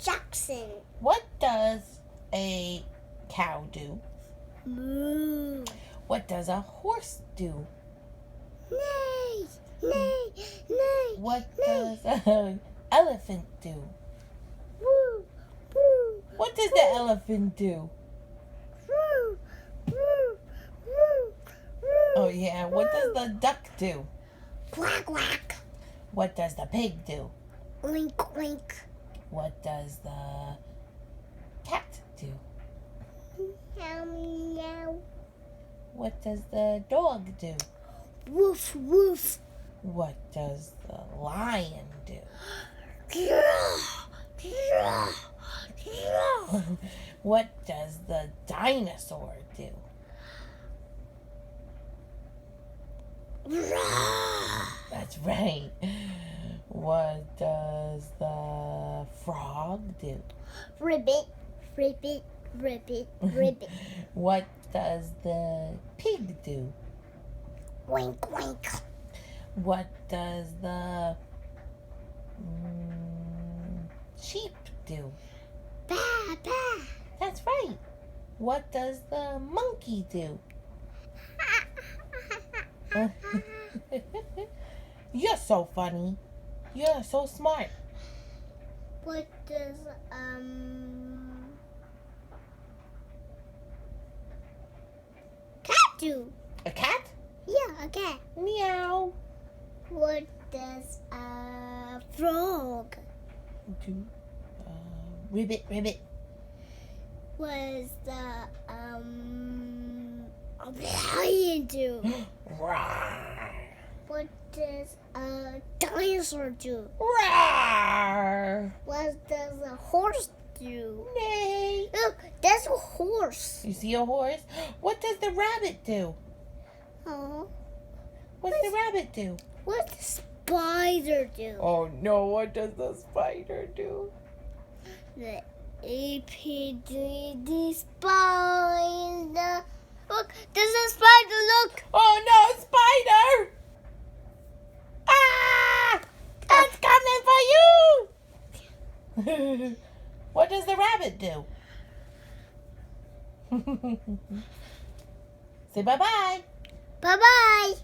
Jaxon. What does a cow do? Moo. What does a horse do? Neigh, neigh, neigh. What does an elephant do? Woo, woo. What does the elephant do? Woo, woo, woo, woo. Oh yeah, what does the duck do? Quack, quack. What does the pig do? Oink, oink. What does the cat do? Meow, meow. What does the dog do? Woof, woof. What does the lion do? What does the dinosaur do? That's right. What does the frog do? Ribbit, ribbit, ribbit, ribbit. What does the pig do? Wink, wink. What does the sheep do? Ba, ba. That's right. What does the monkey do? You're so funny. You're so smart. What does cat do? A cat? Yeah, a cat. Meow. What does a frog? Do ribbit, ribbit. Was the a lion do? Roar. What does a dinosaur do? Roar. What does a horse do? Neigh. Look, that's a horse. You see a horse? What does the rabbit do? Oh, What's the rabbit do? what does the spider do? Oh no, what does the spider do? The APD spider. Look, there's a spider. Look. Oh no, spider! Ah! That's coming for you! What does the rabbit do? Say bye-bye. Bye-bye.